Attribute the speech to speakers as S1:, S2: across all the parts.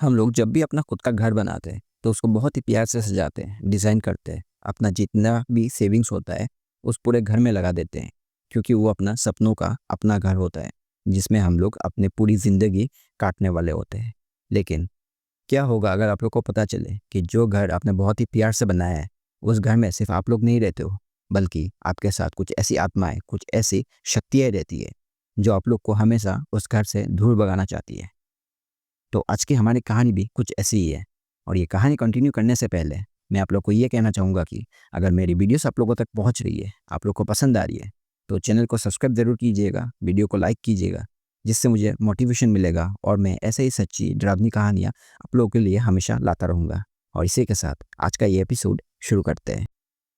S1: हम लोग जब भी अपना खुद का घर बनाते हैं तो उसको बहुत ही प्यार से सजाते हैं, डिज़ाइन करते हैं। अपना जितना भी सेविंग्स होता है उस पूरे घर में लगा देते हैं, क्योंकि वो अपना सपनों का अपना घर होता है जिसमें हम लोग अपने पूरी ज़िंदगी काटने वाले होते हैं। लेकिन क्या होगा अगर आप लोग को पता चले कि जो घर आपने बहुत ही प्यार से बनाया है, उस घर में सिर्फ आप लोग नहीं रहते हो, बल्कि आपके साथ कुछ ऐसी आत्माएं, कुछ ऐसी शक्तियाँ रहती है जो आप लोग को हमेशा उस घर से दूर भगाना चाहती है। तो आज की हमारी कहानी भी कुछ ऐसी ही है। और ये कहानी कंटिन्यू करने से पहले मैं आप लोग को ये कहना चाहूँगा कि अगर मेरी वीडियोस आप लोगों तक पहुँच रही है, आप लोग को पसंद आ रही है, तो चैनल को सब्सक्राइब ज़रूर कीजिएगा, वीडियो को लाइक कीजिएगा, जिससे मुझे मोटिवेशन मिलेगा और मैं ऐसे ही सच्ची डरावनी कहानियाँ आप लोगों के लिए हमेशा लाता रहूँगा। और इसी के साथ आज का ये एपिसोड शुरू करते हैं।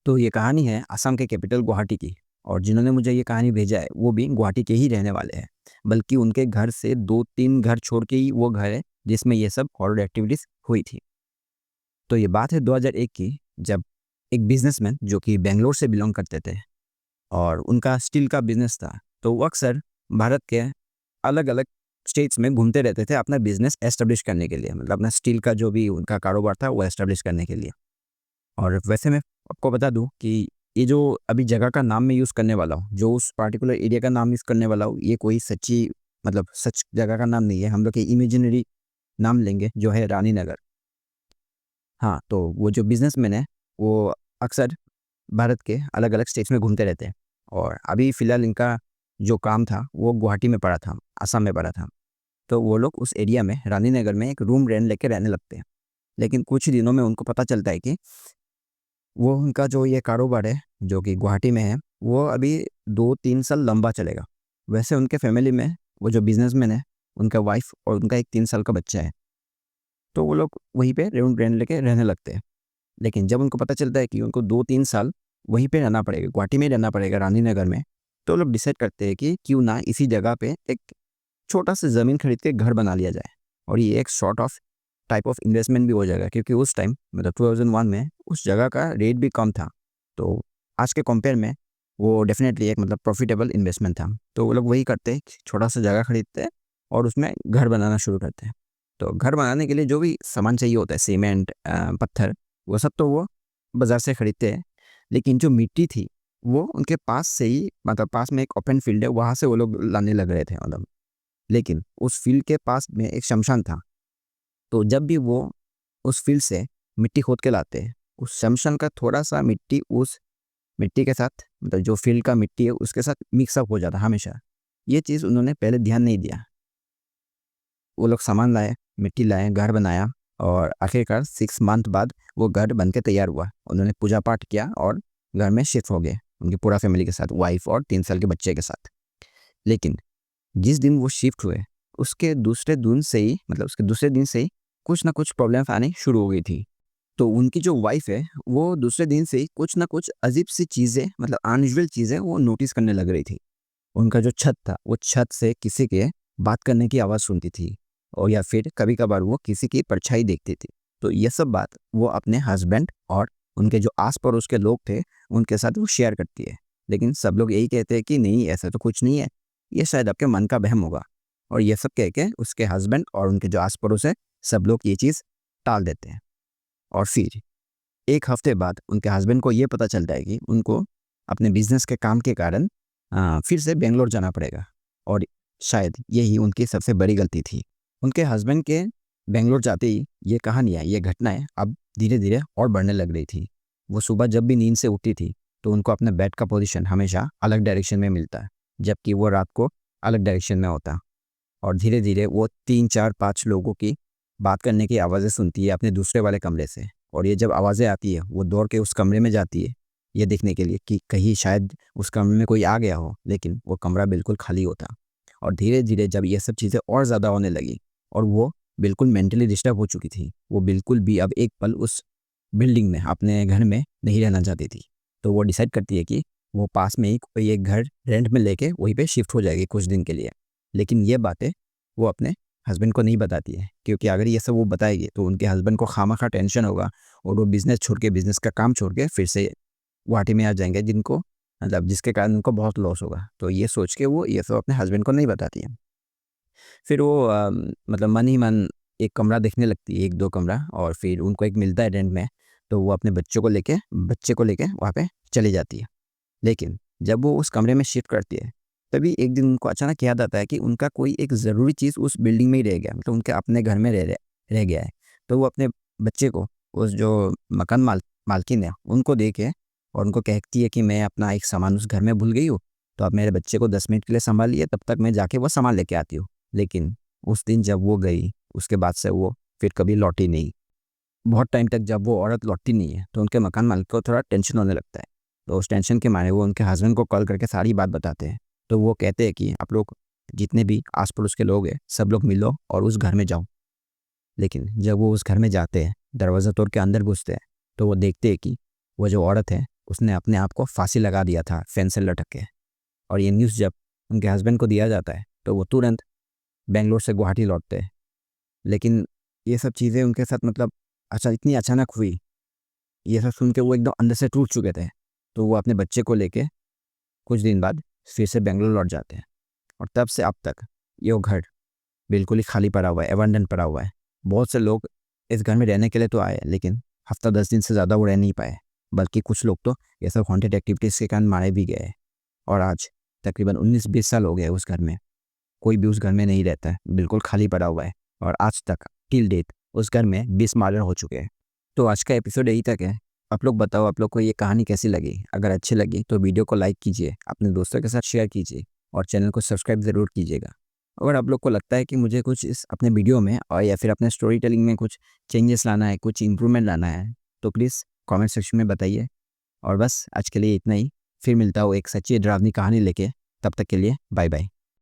S1: तो ये कहानी है असम के कैपिटल गुवाहाटी की। और जिन्होंने मुझे ये कहानी भेजा है वो भी गुवाहाटी के ही रहने वाले हैं, बल्कि उनके घर से 2-3 घर छोड़ के ही वो घर है जिसमें ये सब हॉरर एक्टिविटीज़ हुई थी। तो ये बात है 2001 की, जब एक बिज़नेसमैन जो कि बैंगलोर से बिलॉन्ग करते थे और उनका स्टील का बिज़नेस था, तो वो अक्सर भारत के अलग-अलग स्टेट्स में घूमते रहते थे अपना बिज़नेस एस्टेब्लिश करने के लिए, मतलब अपना स्टील का जो भी उनका कारोबार था वो एस्टेब्लिश करने के लिए। और वैसे मैं आपको बता दूँ कि ये जो अभी जगह का नाम मैं यूज़ करने वाला हूँ, जो उस पार्टिकुलर एरिया का नाम यूज़ करने वाला हूँ, ये कोई सच्ची मतलब सच जगह का नाम नहीं है। हम लोग एक इमेजिनरी नाम लेंगे जो है रानी नगर। हाँ, तो वो जो बिज़नेसमैन है, वो अक्सर भारत के अलग-अलग स्टेट्स में घूमते रहते हैं। और अभी फ़िलहाल इनका जो काम था, वो गुवाहाटी में पड़ा था, असम में पड़ा था। तो वो लोग उस एरिया में रानी नगर में एक रूम रेंट लेके रहने लगते हैं। लेकिन कुछ दिनों में उनको पता चलता है कि वो उनका जो ये कारोबार है, जो कि गुवाहाटी में है, वो अभी 2-3 साल लंबा चलेगा। वैसे उनके फैमिली में वो जो बिज़नेसमैन है, उनका वाइफ़ और उनका एक 3 साल का बच्चा है। तो वो लोग वहीं पे रूम रेंट लेके रहने लगते हैं। लेकिन जब उनको पता चलता है कि उनको 2-3 साल वहीं पे रहना पड़ेगा, गुवाहाटी में ही रहना पड़ेगा, रानी नगर में, तो वो लोग डिसाइड करते हैं कि क्यों ना इसी जगह पे एक छोटा-सा ज़मीन खरीद के घर बना लिया जाए। और ये एक sort of type of investment भी हो जाएगा, क्योंकि उस टाइम मतलब 2001 में उस जगह का रेट भी कम था। तो आज के कंपेयर में वो डेफ़िनेटली एक मतलब प्रॉफ़िटेबल इन्वेस्टमेंट था। तो वो लोग वही करते हैं, छोटा-सा जगह खरीदते हैं और उसमें घर बनाना शुरू करते हैं। तो घर बनाने के लिए जो भी सामान चाहिए होता है, सीमेंट, पत्थर, वो सब तो वो बाज़ार से खरीदते हैं। लेकिन जो मिट्टी थी, वो उनके पास से ही, मतलब पास में एक ओपन फील्ड है, वहाँ से वो लोग लाने लग रहे थे मतलब। लेकिन उस फील्ड के पास में एक शमशान था। तो जब भी वो उस फील्ड से मिट्टी खोद के लाते हैं, उस शमशान का थोड़ा-सा मिट्टी उस मिट्टी के साथ, मतलब जो फील्ड का मिट्टी है उसके साथ मिक्स अप हो जाता हमेशा। ये चीज़ उन्होंने पहले ध्यान नहीं दिया। वो लोग सामान लाए, मिट्टी लाए, घर बनाया और आखिरकार 6 मंथ बाद वो घर बन के तैयार हुआ। उन्होंने पूजा-पाठ किया और घर में शिफ्ट हो गए, उनकी पूरा फैमिली के साथ, वाइफ़ और 3 साल के बच्चे के साथ। लेकिन जिस दिन वो शिफ्ट हुए, उसके दूसरे दिन से ही कुछ ना कुछ प्रॉब्लम्स आनी शुरू हो गई थी। तो उनकी जो वाइफ़ है, वो दूसरे दिन से ही कुछ ना कुछ अजीब-सी चीज़ें, मतलब अनयूजुअल चीज़ें वो नोटिस करने लग रही थी। उनका जो छत था, वो छत से किसी के बात करने की आवाज़ सुनती थी और या फिर कभी-कभार वो किसी की परछाई देखती थी। तो ये सब बात वो अपने हस्बैंड और उनके जो आस-पड़ोस के लोग थे, उनके साथ वो शेयर करती है। लेकिन सब लोग यही कहते हैं कि नहीं, ऐसा तो कुछ नहीं है, ये शायद आपके मन का वहम होगा। और ये सब कह के उसके हस्बैंड और उनके जो आस-पड़ोस है, सब लोग ये चीज़ टाल देते हैं। और फिर 1 हफ्ते बाद उनके हस्बैंड को ये पता चलता है कि उनको अपने बिज़नेस के काम के कारण फिर से बैंगलोर जाना पड़ेगा। और शायद यही उनकी सबसे बड़ी गलती थी। उनके हस्बैंड के बैंगलोर जाते ही ये कहानियाँ, ये घटनाएँ अब धीरे-धीरे और बढ़ने लग रही थी। वो सुबह जब भी नींद से उठती थी, तो उनको अपने बेड का पोज़ीशन हमेशा अलग डायरेक्शन में मिलता, जबकि वो रात को अलग डायरेक्शन में होता। और धीरे-धीरे वो 3, 4, 5 लोगों की बात करने की आवाज़ें सुनती है अपने दूसरे वाले कमरे से। और ये जब आवाज़ें आती है, वो दौड़ के उस कमरे में जाती है, ये देखने के लिए कि कहीं शायद उस कमरे में कोई आ गया हो, लेकिन वो कमरा बिल्कुल खाली होता। और धीरे-धीरे जब ये सब चीज़ें और ज़्यादा होने लगी और वो बिल्कुल मेंटली डिस्टर्ब हो चुकी थी, वो बिल्कुल भी अब एक पल उस बिल्डिंग में, अपने घर में नहीं रहना चाहती थी। तो वो डिसाइड करती है कि वो पास में ही कोई एक घर रेंट में लेके वहीं पे शिफ्ट हो जाएगी कुछ दिन के लिए। लेकिन ये बातें वो अपने हस्बैंड को नहीं बताती है, क्योंकि अगर ये सब वो बताएगी तो उनके हस्बैंड को खामखा टेंशन होगा और वो बिज़नेस का काम छोड़ के फिर से गुवाहाटी में आ जाएँगे, जिनको मतलब जिसके कारण उनको बहुत लॉस होगा। तो ये सोच के वो ये सब अपने हस्बैंड को नहीं बताती है। फिर वो मतलब मन ही मन एक कमरा देखने लगती है, 1-2 कमरा, और फिर उनको एक मिलता है रेंट में, तो वो अपने बच्चे को लेके वहाँ पे चली जाती है। लेकिन जब वो उस कमरे में शिफ्ट करती है, तभी एक दिन उनको अचानक याद आता है कि उनका कोई एक ज़रूरी चीज़ उस बिल्डिंग में ही रह गया, मतलब उनके अपने घर में रह गया है। तो वो अपने बच्चे को, उस जो मकान मालकिन है, उनको दे के और उनको कहती है कि मैं अपना एक सामान उस घर में भूल गई हूँ, तो आप मेरे बच्चे को 10 मिनट के लिए सँभालिए, तब तक मैं जाके वो सामान लेके आती हूँ। लेकिन उस दिन जब वो गई, उसके बाद से वो फिर कभी लौटी नहीं। बहुत टाइम तक जब वो औरत लौटती नहीं है, तो उनके मकान मालिक को थोड़ा टेंशन होने लगता है। तो उस टेंशन के मारे वो उनके हस्बैंड को कॉल करके सारी बात बताते हैं। तो वो कहते हैं कि आप लोग जितने भी आस-पड़ोस के लोग हैं, सब लोग मिलो और उस घर में जाओ। लेकिन जब वो उस घर में जाते हैं, दरवाज़ा तोड़ के अंदर घुसते हैं, तो वो देखते हैं कि वो जो औरत है, उसने अपने आप को फांसी लगा दिया था फेंस से लटक के। और ये न्यूज़ जब उनके हस्बैंड को दिया जाता है, तो वो तुरंत बैंगलोर से गुवाहाटी लौटते हैं। लेकिन ये सब चीज़ें उनके साथ मतलब अच्छा इतनी अचानक हुई, ये सब सुन के वो एकदम अंदर से टूट चुके थे। तो वो अपने बच्चे को लेके कुछ दिन बाद फिर से बैंगलोर लौट जाते हैं, और तब से अब तक ये वो घर बिल्कुल ही खाली पड़ा हुआ है, एबंडन पड़ा हुआ है। बहुत से लोग इस घर में रहने के लिए तो आए, लेकिन हफ्ता 10 दिन से ज़्यादा वो रह नहीं पाए, बल्कि कुछ लोग तो ये सब हॉन्टेड एक्टिविटीज़ के कारण मारे भी गए। और आज तकरीबन 19-20 साल हो गए उस घर में, कोई भी उस घर में नहीं रहता है, बिल्कुल खाली पड़ा हुआ है। और आज तक टिल डेट उस घर में 20 मर्डर हो चुके हैं। तो आज का एपिसोड यही तक है। आप लोग बताओ, आप लोग को ये कहानी कैसी लगी? अगर अच्छी लगी तो वीडियो को लाइक कीजिए, अपने दोस्तों के साथ शेयर कीजिए और चैनल को सब्सक्राइब ज़रूर कीजिएगा। अगर आप लोग को लगता है कि मुझे कुछ इस अपने वीडियो में और या फिर अपने स्टोरी टेलिंग में कुछ चेंजेस लाना है, कुछ इम्प्रूवमेंट लाना है, तो प्लीज़ कमेंट सेक्शन में बताइए। और बस आज के लिए इतना ही। फिर मिलता हूँ एक सच्ची डरावनी कहानी लेके। तब तक के लिए बाय बाय।